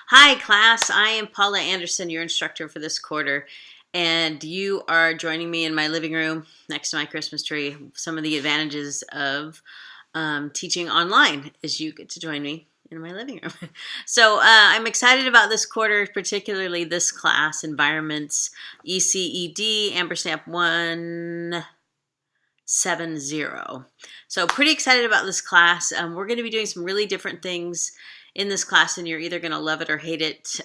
Hi, class. I am Paula Anderson, your instructor for this quarter, and you are joining me in my living room next to my Christmas tree. Some of the advantages of teaching online is you get to join me in my living room. So I'm excited about this quarter, particularly this class, Environments, ECED, amperstamp 170. So pretty excited about this class. We're going to be doing some really different things in this class, and you're either going to love it or hate it.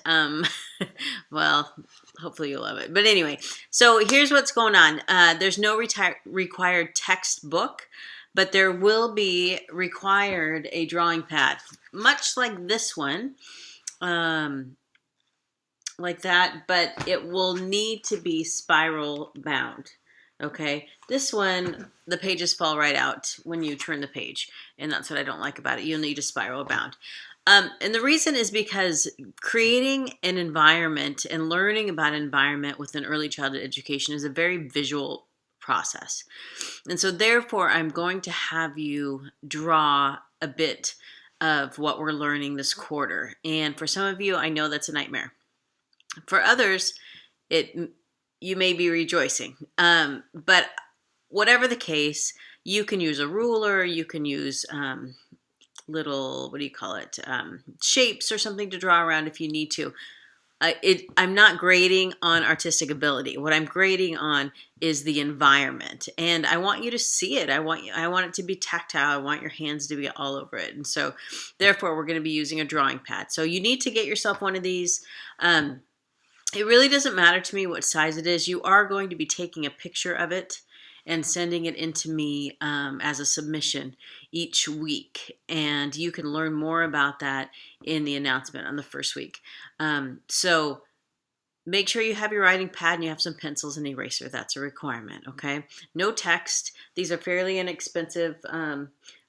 Well, hopefully you'll love it. But anyway, so here's what's going on. There's no required textbook, but there will be required a drawing pad, much like this one, like that, but it will need to be spiral bound. Okay, this one, the pages fall right out when you turn the page, and that's what I don't like about it. You'll need a spiral bound. And the reason is because creating an environment and learning about an environment within early childhood education is a very visual process. And so therefore, I'm going to have you draw a bit of what we're learning this quarter. And for some of you, I know that's a nightmare. For others, you may be rejoicing. But whatever the case, you can use a ruler, you can use little, shapes or something to draw around if you need to. I'm not grading on artistic ability. What I'm grading on is the environment, and I want you to see it. I want it to be tactile. I want your hands to be all over it, and so therefore we're going to be using a drawing pad. So you need to get yourself one of these. It really doesn't matter to me what size it is. You are going to be taking a picture of it and sending it into me as a submission each week. And you can learn more about that in the announcement on the first week. So make sure you have your writing pad and you have some pencils and eraser. That's a requirement, okay? No text. These are fairly inexpensive. I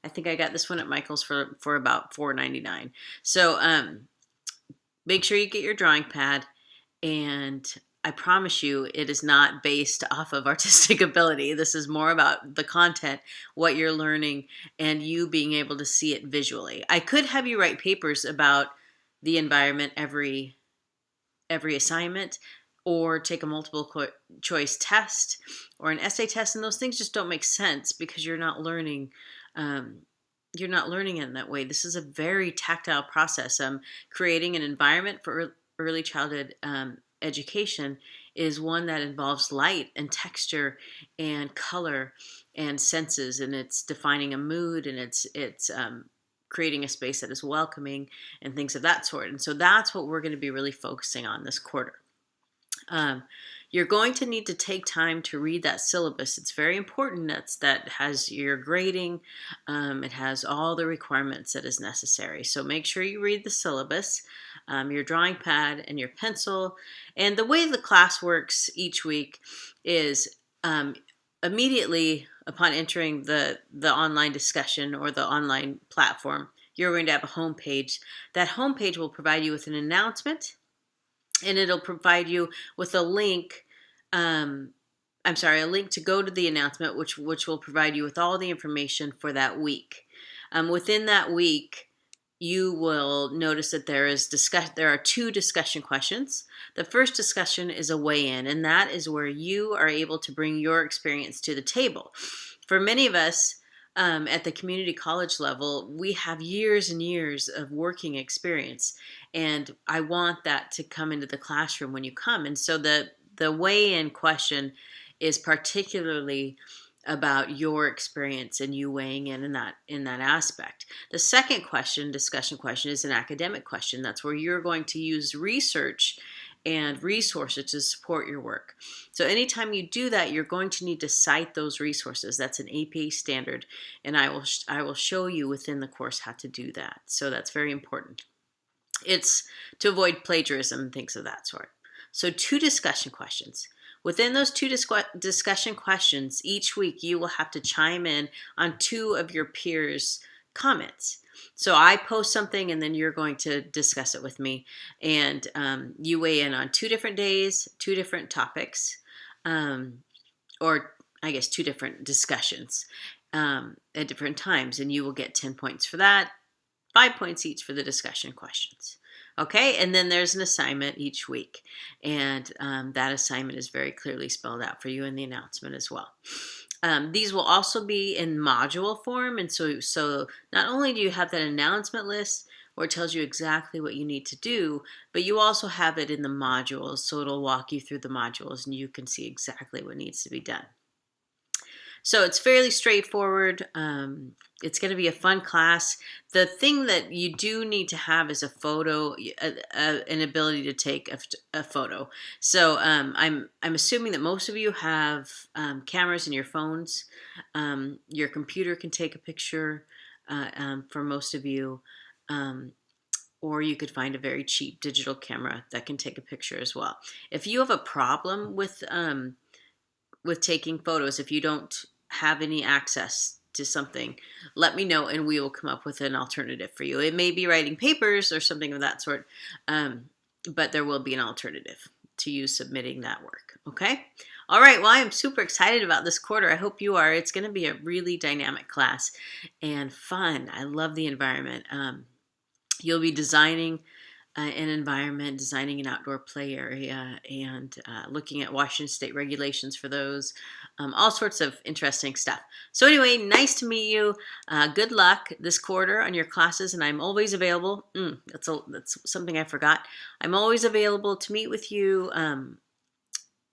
think I got this one at Michael's for about $4.99. So make sure you get your drawing pad, and I promise you it is not based off of artistic ability. This is more about the content, what you're learning, and you being able to see it visually. I could have you write papers about the environment every assignment, or take a multiple choice test or an essay test, and those things just don't make sense because you're not learning it in that way. This is a very tactile process. Creating an environment for early childhood education is one that involves light and texture and color and senses, and it's defining a mood, and it's creating a space that is welcoming and things of that sort. And so that's what we're going to be really focusing on this quarter. You're going to need to take time to read that syllabus. It's very important. That has your grading. It has all the requirements that is necessary. So make sure you read the syllabus, your drawing pad, and your pencil. And the way the class works each week is immediately upon entering the online discussion or the online platform, you're going to have a home page. That home page will provide you with an announcement, and it'll provide you with a link. A link to go to the announcement, which will provide you with all the information for that week. Within that week, you will notice that there are 2 discussion questions. The first discussion is a weigh-in, and that is where you are able to bring your experience to the table. For many of us, at the community college level, we have years and years of working experience, and I want that to come into the classroom when you come. And so the weigh-in question is particularly about your experience and you weighing in that aspect. The second discussion question, is an academic question. That's where you're going to use research and resources to support your work. So anytime you do that, you're going to need to cite those resources. That's an APA standard, and I will show you within the course how to do that. So that's very important. It's to avoid plagiarism and things of that sort. So 2 discussion questions. Within those 2 discussion questions, each week you will have to chime in on 2 of your peers' comments. So I post something, and then you're going to discuss it with me, and you weigh in on 2 different days, 2 different topics, or I guess 2 different discussions at different times, and you will get 10 points for that. 5 points each for the discussion questions. Okay, and then there's an assignment each week, and that assignment is very clearly spelled out for you in the announcement as well. These will also be in module form, and so not only do you have that announcement list where it tells you exactly what you need to do, but you also have it in the modules, so it'll walk you through the modules and you can see exactly what needs to be done. So it's fairly straightforward. It's going to be a fun class. The thing that you do need to have is a photo, an ability to take a photo. So I'm assuming that most of you have cameras in your phones. Your computer can take a picture for most of you. Or you could find a very cheap digital camera that can take a picture as well. If you have a problem with taking photos, if you don't have any access to something, let me know and we will come up with an alternative for you. It may be writing papers or something of that sort, but there will be an alternative to you submitting that work. Okay? All right, well, I am super excited about this quarter. I hope you are. It's going to be a really dynamic class and fun. I love the environment. You'll be designing an environment, designing an outdoor play area, and looking at Washington State regulations for those, all sorts of interesting stuff. So anyway, nice to meet you. Good luck this quarter on your classes, and I'm always available. That's something I forgot. I'm always available to meet with you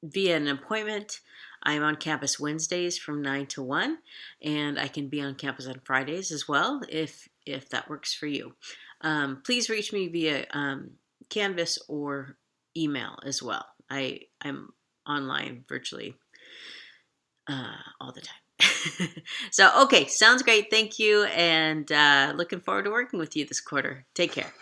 via an appointment. I'm on campus Wednesdays from 9 to 1, and I can be on campus on Fridays as well if that works for you. Please reach me via Canvas or email as well. I'm online virtually all the time. So, okay, sounds great. Thank you, and looking forward to working with you this quarter. Take care.